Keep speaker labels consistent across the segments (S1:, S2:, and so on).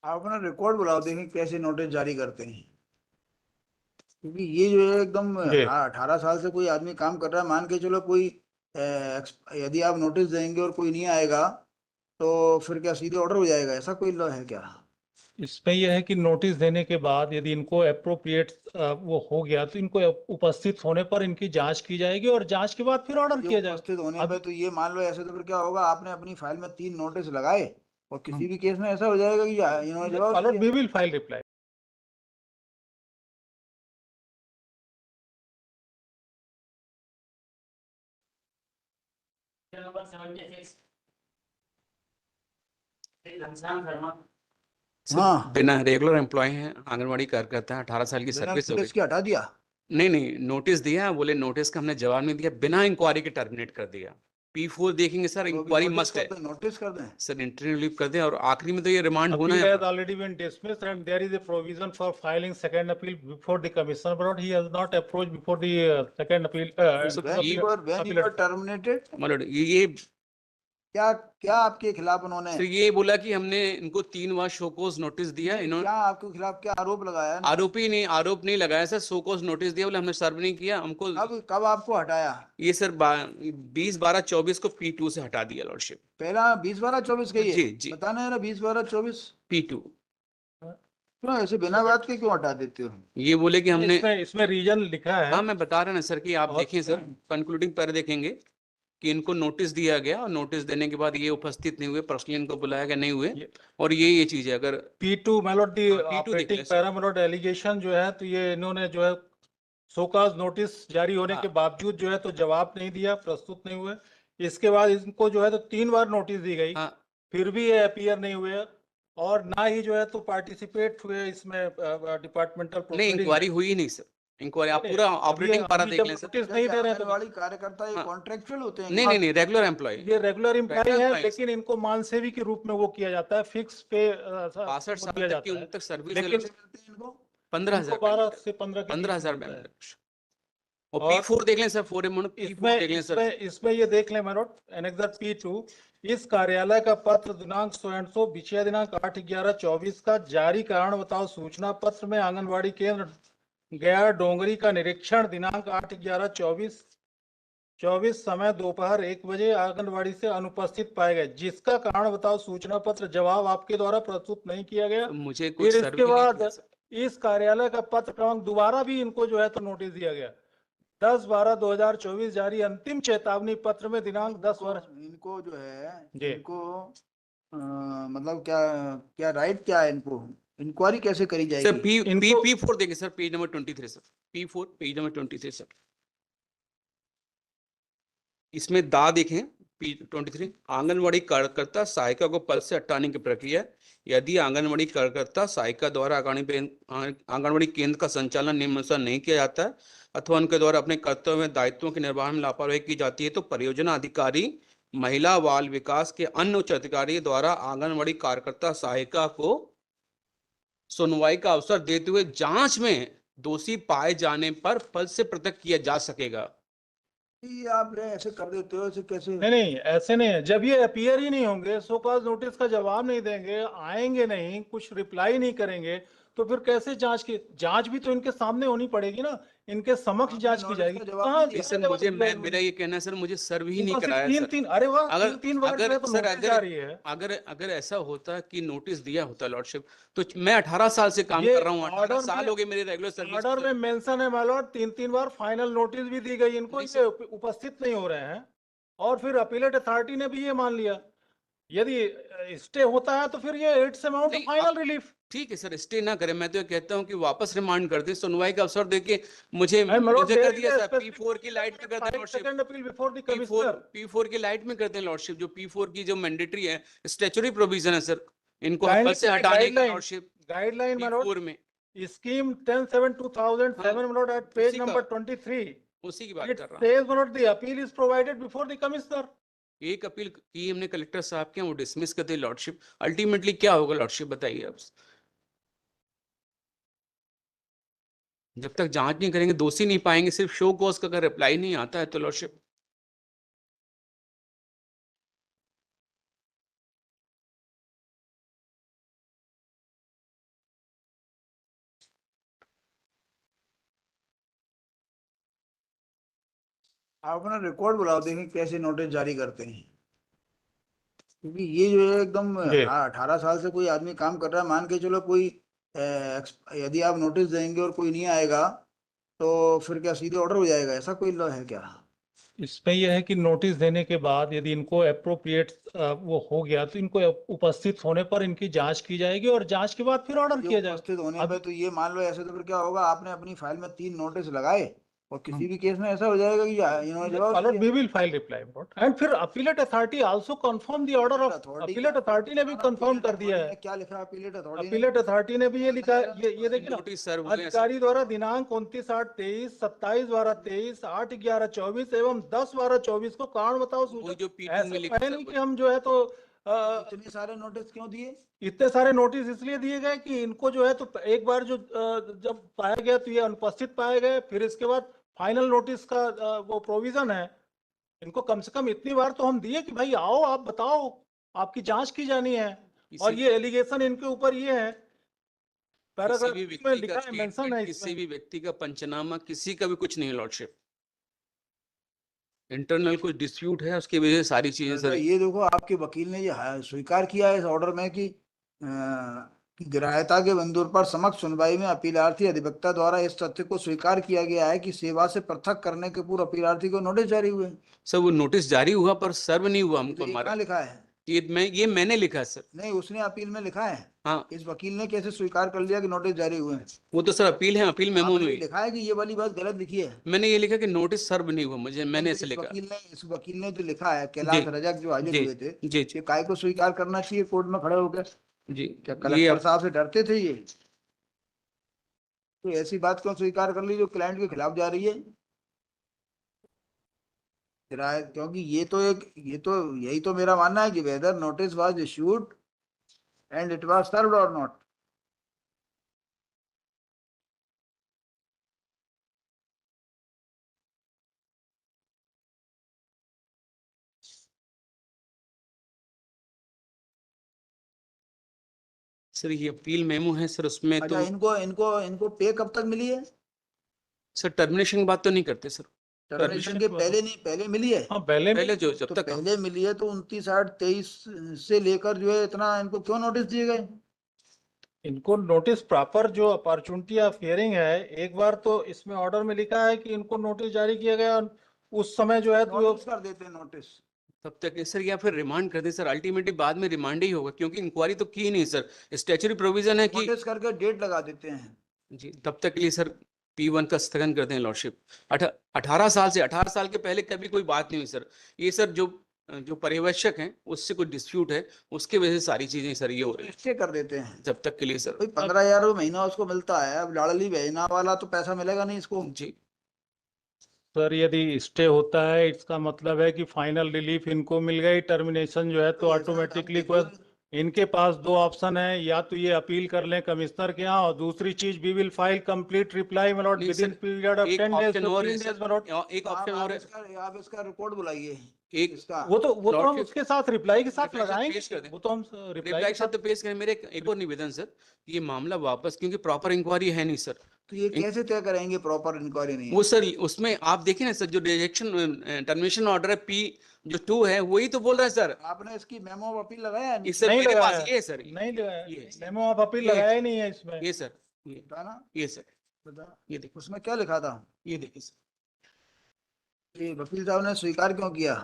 S1: आप अपना रिकॉर्ड बुलाओ, देखें कैसे नोटिस जारी करते हैं। क्योंकि ये जो है एकदम
S2: जी
S1: 18 साल से कोई आदमी काम कर रहा है, मान के चलो कोई यदि आप नोटिस देंगे और कोई नहीं आएगा तो फिर क्या सीधे ऑर्डर हो जाएगा? ऐसा कोई लॉ है क्या?
S2: इसमें यह है कि नोटिस देने के बाद यदि इनको अप्रोप्रिएट वो हो गया तो इनको उपस्थित होने पर इनकी जांच की जाएगी और जांच के बाद फिर ऑर्डर
S1: ये
S2: किया जाएगा।
S1: उपस्थित होने पे
S2: अब
S1: तो ये मान लो, ऐसे तो फिर क्या होगा, आपने अपनी फाइल में 3 नोटिस लगाए और किसी
S2: हम्म,
S1: भी केस में ऐसा हो जाएगा कि इन्होंने जवाब नहीं
S2: अलर्ट
S1: दिया।
S2: We will file reply.
S3: Number 76 Ghanshyam Sharma.
S4: Sir
S1: हाँ,
S4: बिना रेगुलर एम्प्लॉय हैं, आंगनवाड़ी कार्यकर्ता है, 18 साल की
S1: बिना
S4: सर्विस हो गई।
S1: नोटिस के हटा दिया?
S4: नहीं नहीं, नोटिस दिया, बोले नोटिस का हमने जवाब नहीं दिया, बिना इंक्वायरी के टर्मिनेट कर दिया। P4 देखेंगे सर,
S1: तो अभी
S4: इंक्वायरी
S1: नोटिस
S4: मस्ट
S1: कर
S4: है।
S1: दें, नोटिस कर दें।
S4: सर इंटरव्यू लीव कर दें और आखिरी में तो ये रिमांड होना
S2: Appeal
S4: है।
S2: has already been dismissed and there is a provision for filing second appeal before the commissioner, but he has not approached before the second appeal.
S4: So
S1: when you were terminated,
S4: मतलब ये
S1: क्या क्या आपके खिलाफ उन्होंने,
S4: sir ये बोला कि हमने इनको 3 बार शोकोज नोटिस दिया, इन्होंने
S1: क्या आपके खिलाफ क्या आरोप लगाया इन्होंने?
S4: आरोप नहीं लगाया सर, शोकोज नोटिस दिया, बोले हमने सर्व नहीं किया हमको।
S1: कब कब आपको हटाया?
S4: ये सर 20-12-24 को P2 से हटा दिया लॉर्डशिप।
S1: पहला 20 12 24 का ही है?
S4: जी जी,
S1: बताना है ना, 20 12 24।
S4: P2।
S1: क्यों ऐसे बिना बात के क्यों हटा देते हो?
S4: ये बोले कि हमने,
S2: इसमें रीजन लिखा है।
S4: हाँ मैं बता रहा ना सर कि आप
S2: और
S4: देखिए सर, कंक्लूडिंग पर देखेंगे कि इनको नोटिस दिया गया और नोटिस देने के बाद ये उपस्थित नहीं हुए, पर्सनली इनको बुलाया गया, नहीं हुए। और ये चीज है, अगर
S2: P2 मेलोड दी
S4: हाँ, P2 देख
S2: ऑपरेटिंग
S4: ले सर।
S2: पैरामेलोड एलिगेशन जो है, तो ये इन्होंने जो है शोकाज नोटिस जारी होने
S4: हाँ।
S2: के बावजूद जो है तो जवाब नहीं दिया, प्रस्तुत नहीं हुए। इसके बाद इनको जो है तो 3 बार नोटिस दी गई,
S4: हाँ
S2: फिर भी ये अपीयर नहीं हुए और ना ही जो है तो पार्टिसिपेट हुए इसमें डिपार्टमेंटल
S4: नहीं,
S2: प्रोसीडिंग
S4: इंक्वायरी
S2: में।
S4: हुई नहीं सर, इंक्वायरी आप
S2: नहीं,
S4: पूरा
S2: अभी
S4: ऑपरेटिंग पारा
S2: अभी
S4: देख
S2: जब
S4: लें सर।
S2: नोटिस
S1: क्या
S2: नहीं
S1: ये
S2: दे रहे हैं तो
S1: आंगनवाड़ी कार्यकर्ता ये
S4: हाँ।
S1: कॉन्ट्रेक्चुअल होते हैं
S4: नहीं
S1: क्या?
S4: नहीं नहीं, रेगुलर एम्प्लॉय,
S2: ये रेगुलर एम्प्लॉय है,
S4: एम्प्लॉय
S2: लेकिन इनको मानसेवी के रूप में वो किया जाता है, फिक्स पे
S4: 62 साल
S2: दिया
S4: तक की
S2: जाता
S4: उम्र
S2: है।
S4: तक सर्विस
S2: लेकिन
S1: मिलते हैं इनको?
S4: 15,000
S2: 12 से 15 के बीच
S4: 15,000
S2: मिलता है।
S4: और
S2: और
S4: P4 देख लें सर, 4 अमाउंट P4
S2: इसमें
S4: देख लें सर।
S2: इसमें इसमें ये देख लें मेरोट, एनेक्सर P2, इस कार्यालय का पत्र दिनांक सो विषय दिनांक 8/11/24 का जारी कारण बताओ सूचना पत्र में आंगनवाड़ी केंद्र गया डोंगरी का निरीक्षण दिनांक 8/11/24 समय दोपहर 1 बजे आंगनवाड़ी से अनुपस्थित पाए गए, जिसका कारण बताओ सूचना पत्र जवाब आपके द्वारा प्रस्तुत नहीं किया गया।
S4: तो मुझे कुछ
S2: फिर
S4: सर्व
S2: इसके
S4: ही नहीं
S2: बाद
S4: किया सर।
S2: इस कार्यालय का पत्र क्रमांक दोबारा भी इनको जो है तो नोटिस दिया गया, 10/12/2024 जारी अंतिम चेतावनी पत्र में दिनांक 10 वर्ष।
S1: इनको जो है,
S2: जी
S1: इनको मतलब क्या, क्या राइट क्या है इनको? इंक्वायरी कैसे करी
S4: सर
S1: जाएगी?
S2: इनको
S4: P4 देंगे sir, page number 23 sir, P4 page number 23 sir. इसमें दा देखें, P23, आंगनवाड़ी कार्यकर्ता सहायिका को पद से हटाने की प्रक्रिया। यदि आंगनवाड़ी कार्यकर्ता सहायिका द्वारा आंगनवाड़ी केंद्र का संचालन नियमानुसार नहीं किया जाता है अथवा उनके द्वारा अपने कर्तव्य में दायित्वों के निर्वहन में लापरवाही की जाती है तो परियोजना अधिकारी, महिला बाल विकास के अन्य उच्च अधिकारी द्वारा आंगनवाड़ी कार्यकर्ता सहायिका को सुनवाई का अवसर देते हुए जांच में दोषी पाए जाने पर पद से पृथक किया जा सकेगा।
S1: ये आप ऐसे कर देते हो, ऐसे कैसे?
S2: नहीं ऐसे नहीं है, जब ये अपीयर ही नहीं होंगे, सो कॉज नोटिस का जवाब नहीं देंगे, आएंगे नहीं, कुछ रिप्लाई नहीं करेंगे, तो फिर कैसे जांच भी तो इनके सामने होनी पड़ेगी ना, इनके समक्ष
S1: आपने
S2: जांच की
S1: नोटिस
S2: जाएगी।
S1: का जवाब
S2: कहाँ
S1: नहीं
S4: नहीं
S1: दिया?
S4: सर, मुझे मेरा ये कहना है सर, मुझे सर्व ही नहीं
S2: ऊपर से
S4: कराया
S2: तीन
S4: सर।
S2: तीन, अरे वाह,
S4: अगर
S2: 3 वर्ष
S4: अगर
S2: में तो
S4: सर
S2: नोटिस
S4: अगर
S2: जारी है।
S4: अगर अगर ऐसा होता कि नोटिस दिया होता लॉर्डशिप, तो मैं 18 साल से काम
S2: ये
S4: कर रहा हूँ, 18
S2: ऑर्डर
S4: साल
S2: में
S4: हो गए मेरे रेगुलर सर्विस
S2: ऑर्डर
S4: को।
S2: में मेंशन है मालूम, 3 बार फाइनल नोटिस भी दी गई इनको,
S4: नहीं
S2: ये
S4: सर,
S2: उपस्थित नहीं हो रहे हैं, और फिर अपीलेट अथॉरिटी ने भी ये मान लिया। यदि स्टे होता है तो फिर ये इट्स अमाउंट
S4: नहीं
S2: फाइनल रिलीफ।
S4: ठीक है सर, स्टे ना करें, मैं तो ये कहता हूँ कि वापस रिमांड कर दे, सुनवाई का अवसर देके मुझे मुझे कर दिया सर, P4 की लाइट में कर दें lordship,
S2: second appeal before the
S4: P4
S2: commissioner.
S4: P4 की लाइट में कर दें लॉर्डशिप, जो P4 की जो मैंडेटरी है, स्टैच्यूटरी प्रोविजन है सर, इनको पद से हटाने का लॉर्डशिप
S2: गाइडलाइन
S4: P4 में।
S2: स्कीम 10/7/2007
S4: हाँ,
S2: at पेज
S4: उसी का
S2: नंबर 23,
S4: उसी की बात
S2: it
S4: कर रहा हूँ।
S2: says the appeal is provided before the commissioner।
S4: एक अपील की हमने कलेक्टर साहब के, वो डिसमिस कर दी लॉर्डशिप। अल्टीमेटली क्या होगा लॉर्डशिप, बताइए आप। जब तक जांच नहीं करेंगे, दोषी नहीं पाएंगे, सिर्फ शो कॉज का अगर रिप्लाई नहीं आता है तो लॉर्डशिप
S1: आप अपना रिकॉर्ड बुलाओ, देखें कैसे नोटिस जारी करते हैं। क्योंकि ये जो है एकदम
S2: जी
S1: 18 साल से कोई आदमी काम कर रहा है, मान के चलो कोई यदि आप नोटिस देंगे और कोई नहीं आएगा तो फिर क्या सीधे ऑर्डर हो जाएगा, ऐसा कोई लॉ है क्या?
S2: इसमें यह है कि नोटिस देने के बाद यदि इनको अप्रोप्रिएट वो हो गया तो इनको उपस्थित होने पर इनकी जांच की जाएगी और जांच के बाद फिर ऑर्डर
S1: ये
S2: किया जाएगा।
S1: उपस्थित होने पे
S2: अब
S1: तो ये मान लो, ऐसे तो फिर क्या होगा, आपने अपनी फाइल में 3 नोटिस लगाए और किसी भी केस में ऐसा हो जाएगा कि इन्होंने जवाब
S2: my
S1: नहीं
S2: lord, we
S1: दिया।
S2: will file reply report and फिर appellate authority also confirm the order of
S1: authority क्या,
S2: अपीलेट अथॉरिटी ने भी कंफर्म
S1: अपीलेट
S2: कर दिया
S1: अथॉरिटी
S2: है।
S1: ने क्या लिखा? अपीलेट अथॉरिटी ने
S2: अपीलेट अथॉरिटी ने भी ये लिखा है, ये देखिए ना,
S4: नोटिस सर्व हुए हैं सर।
S2: अधिकारी द्वारा दिनांक 29/8/23, 27/12/23, 8/11/24 एवं 10/12/24 को कारण बताओ
S4: वही
S2: सूचना।
S4: जो P2 में
S2: ऐसे
S4: लिखा
S2: तो है
S4: सर,
S2: नहीं कि
S4: वही।
S2: हम जो है तो
S1: इतने सारे नोटिस क्यों दिए?
S2: इतने सारे नोटिस इसलिए दिए गए कि इनको जो है तो एक बार जो जब पाया गया तो ये अनुपस्थित पाए गए, फिर इसके बाद फाइनल नोटिस का वो प्रोविजन है। इनको कम से कम इतनी बार तो हम दिए कि भाई आओ आप बताओ, आपकी जांच की जानी है। और
S4: किसी
S2: ये एलिगेशन इनके ऊपर ये है,
S4: किसी
S2: पैराग्राफ
S4: भी
S2: में
S4: व्यक्ति का
S2: लिखा है, मेंशन
S4: स्टेटमेंट,
S2: है
S4: किसी
S2: इसमें।
S4: भी व्यक्ति का पंचनामा, किसी का भी कुछ नहीं लॉर्डशिप। इंटरनल कुछ डिस्प्यूट है, उसकी वजह से सारी चीजें
S1: अच्छा,
S4: सर।
S1: ये देखो आपके वकील ने ये स्वीकार किया है इस ऑर्डर में कि ग्राह्यता के मंजूर पर समक्ष सुनवाई में अपीलार्थी अधिवक्ता द्वारा इस तथ्य को स्वीकार किया गया है कि सेवा से पृथक करने के पूर्व अपीलार्थी को नोटिस जारी हुए।
S4: सर वो नोटिस जारी हुआ पर सर्व नहीं हुआ
S1: ये तो
S4: हमको
S1: ये
S4: हमारा।
S1: कहाँ लिखा है?
S4: ये मैंने लिखा है सर।
S1: नहीं, उसने अपील में लिखा है।
S4: हाँ,
S1: इस वकील ने कैसे स्वीकार कर लिया कि नोटिस जारी हुए हैं?
S4: वो तो सर अपील है, अपील मेमो में
S1: आपने ये
S4: भी
S1: लिखा है कि ये वाली बात गलत लिखी है?
S4: मैंने ये लिखा कि नोटिस सर्व नहीं हुआ, मुझे
S1: नहीं,
S4: मैंने
S1: तो
S4: ऐसे लिखा।
S1: इस वकील ने जो लिखा है,
S4: जी
S1: कैलाश रजक जो हाजिर
S4: जी
S1: हुए थे,
S4: जी जी
S1: ये काय को स्वीकार करना चाहिए कोर्ट में खड़े होकर?
S4: जी।
S1: क्या
S4: ये
S1: कलेक्टर साहब से डरते थे ये? तो ऐसी बात क्यों स्वीकार कर ली जो क्लाइंट के खिलाफ जा रही है? क्योंकि ये तो यही तो मेरा मानना है कि whether notice was issued and it was served or not.
S4: Sir ये अपील मेमो है सर, उसमें
S1: अच्छा,
S4: तो
S1: इनको इनको इनको पे कब तक मिली है?
S4: सर टर्मिनेशन की बात तो नहीं करते सर।
S1: टर्मिनेशन
S2: टर्मिनेशन
S1: के
S2: के बाद
S1: पहले नहीं, पहले मिली है?
S2: हाँ पहले में
S4: पहले जो जब
S1: तो
S4: तक हम
S1: पहले मिली है तो 29/8/23 से लेकर जो है इतना इनको क्यों नोटिस दिए गए?
S2: इनको नोटिस प्रॉपर जो अपॉर्चुनिटी ऑफ हियरिंग है, एक बार तो इसमें ऑर्डर में लिखा है कि इनको नोटिस जारी किया गया, उस समय जो है तो
S1: नोटिस कर देते हैं नोटिस।
S4: तब तक सर, या फिर रिमांड कर दे सर, अल्टीमेटली बाद में रिमांड ही होगा क्योंकि इंक्वायरी तो की नहीं सर। स्टैच्यूटरी प्रोविजन है कि
S1: नोटिस करके डेट लगा देते हैं।
S4: जी, तब तक के लिए सर P1 का स्थगन करते हैं लॉर्डशिप। 18 साल से, 18 साल के पहले कभी कोई बात नहीं हुई सर। ये सर जो जो पर्यवेक्षक हैं उससे कोई डिस्प्यूट है, उसके वजह से सारी चीजें सर ये हो रही है
S1: स्टे कर देते हैं।
S4: जब तक के लिए सर।
S1: भाई 15,000 महीना उसको मिलता है, अब लाड़ली बहना वाला तो पैसा मिलेगा नहीं इसको।
S4: जी
S2: सर यदि स्टे होता है इसका मतलब है कि फाइनल रिलीफ इनको मिल गई, टर्मिनेशन जो है तो
S1: कोई ऐसा हम
S2: ऑटोमेटिकली
S1: देखो,
S2: इनके पास दो ऑप्शन है, या तो ये अपील कर लें कमिश्नर के यहाँ, और दूसरी चीज we will file complete reply मलॉट
S4: नहीं
S2: within
S4: sir,
S2: period of
S4: एक
S2: 10 डेज,
S4: ऑप्शन और है
S2: 15
S4: सर,
S2: डेज मलॉट।
S4: एक ऑप्शन और है।
S1: आप इसका रिकॉर्ड बुलाइए
S4: एक
S1: इसका।
S2: वो तो हम
S4: लॉर्डशिप
S2: उसके साथ रिप्लाई के साथ
S4: रिप्लाई के साथ
S2: लगाएंगे,
S4: पेश कर दें।
S2: वो तो हम रिप्लाई
S4: रिप्लाई
S2: के
S4: के साथ
S2: साथ।
S4: तो पेश करें। मेरे एक और निवेदन सर, ये मामला वापस, क्योंकि प्रॉपर इंक्वायरी है नहीं सर।
S1: तो ये कैसे तय करेंगे प्रॉपर इंक्वायरी नहीं
S4: वो
S1: है?
S4: सर उसमें आप देखिए ना सर, जो रिजेक्शन टर्मिनेशन ऑर्डर है P2 है, वही तो बोल रहा है सर।
S1: आपने इसकी मेमो ऑफ अपील लगाया है
S4: इस
S1: नीचे?
S4: सर
S2: नहीं
S4: मेरे पास
S2: लगाया,
S4: ये है सर,
S2: नहीं लगाया,
S4: ये
S2: मेमो ऑफ अपील
S4: ये
S2: लगाया ही नहीं है इसमें।
S4: ये सर, ये
S1: बता ना,
S4: ये सर,
S1: बता।
S4: ये देखिए,
S1: उसमें क्या लिखा था?
S4: ये देखिए सर।
S1: ये वकील साहब ने स्वीकार क्यों किया?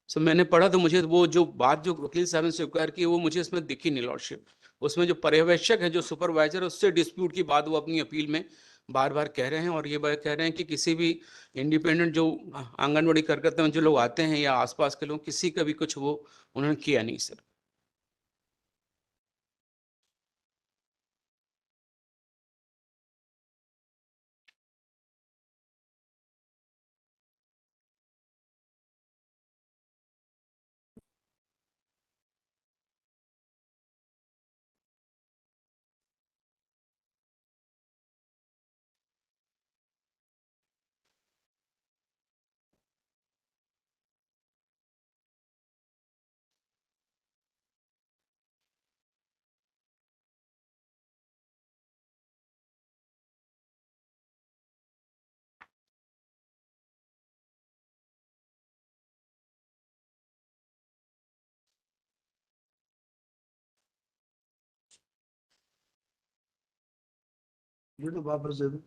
S4: सर मैंने पढ़ा तो मुझे वो जो बात जो वकील साहब ने स्वीकार की वो मुझे इसमें दिखी नहीं लॉर्डशिप। उसमें जो पर्यवेक्षक है, जो सुपरवाइजर है, उससे डिस्प्यूट की बात वो अपनी अपील में बार बार कह रहे हैं, और ये बात कह रहे हैं कि किसी भी इंडिपेंडेंट जो आंगनवाड़ी कार्यकर्ता हैं, जो लोग आते हैं या आसपास के लोग, किसी का भी कुछ वो उन्होंने किया नहीं सर।
S1: ये तो वापस दे दो,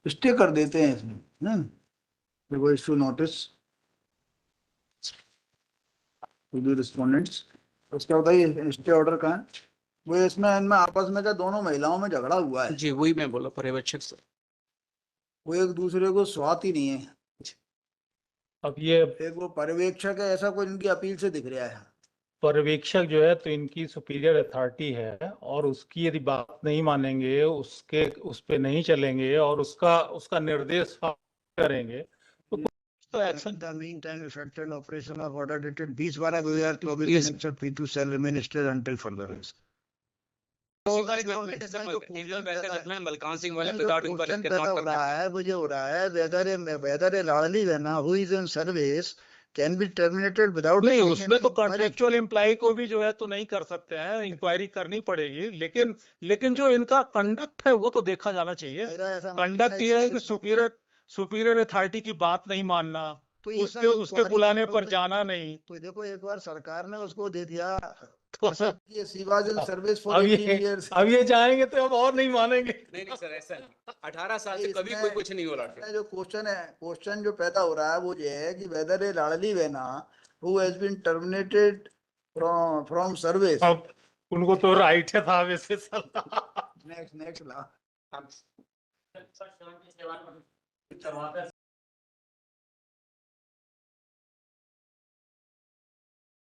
S1: स्टे कर देते हैं इसमें ना। देखो issue notice to the respondents, उसका बताइए स्टे ऑर्डर कहाँ है? वो इसमें इनमें आपस में क्या दोनों महिलाओं में झगड़ा हुआ है,
S4: जी वही मैं बोला पर्यवेक्षक सर।
S1: वो एक दूसरे को स्वात ही नहीं है।
S2: अब ये
S1: एक वो पर्यवेक्षक है, ऐसा कोई इनकी अपील से दिख रहा है।
S2: पर्यवेक्षक जो है तो इनकी सुपीरियर अथॉरिटी है, और उसकी यदि बात नहीं मानेंगे, उस पे नहीं चलेंगे और उसका उसका निर्देश करेंगे तो action
S5: The meantime, effective operation of order dated 20/12/2024
S4: Yes.
S5: Section P2 shall remain stayed until further.
S4: Balkan Singh
S5: Question पैदा हो रहा है, मुझे हो रहा है, whether a Ladli Behna who is in service can be terminated without.
S2: नहीं, उसमें तो कॉन्ट्रेक्चुअल एम्प्लॉय को भी जो है तो नहीं कर सकते हैं, इंक्वायरी करनी पड़ेगी, लेकिन जो इनका कंडक्ट है वो तो देखा जाना चाहिए।
S5: मेरा ऐसा
S2: कंडक्ट ये है कि सुपीरियर अथॉरिटी की बात नहीं मानना,
S5: तो
S2: उसके बुलाने पर जाना नहीं।
S5: तो देखो एक बार सरकार ने उसको दे दिया,
S1: ये she was in service for
S2: अब
S1: 18
S2: ये
S1: years।
S2: अब ये जाएंगे तो अब और नहीं मानेंगे।
S4: नहीं सर ऐसा नहीं, 18 साल से कभी
S1: इसमें-
S4: कोई कुछ नहीं हो रहा
S1: इसमें जो क्वेश्चन है, क्वेश्चन जो पैदा हो रहा है वो ये है कि weather a Ladli Behna who has been terminated from service.
S2: अब उनको तो राइट है साहब ऐसे सलाह।
S1: नेक्स्ट ला।
S3: नंबर 77 करवाकर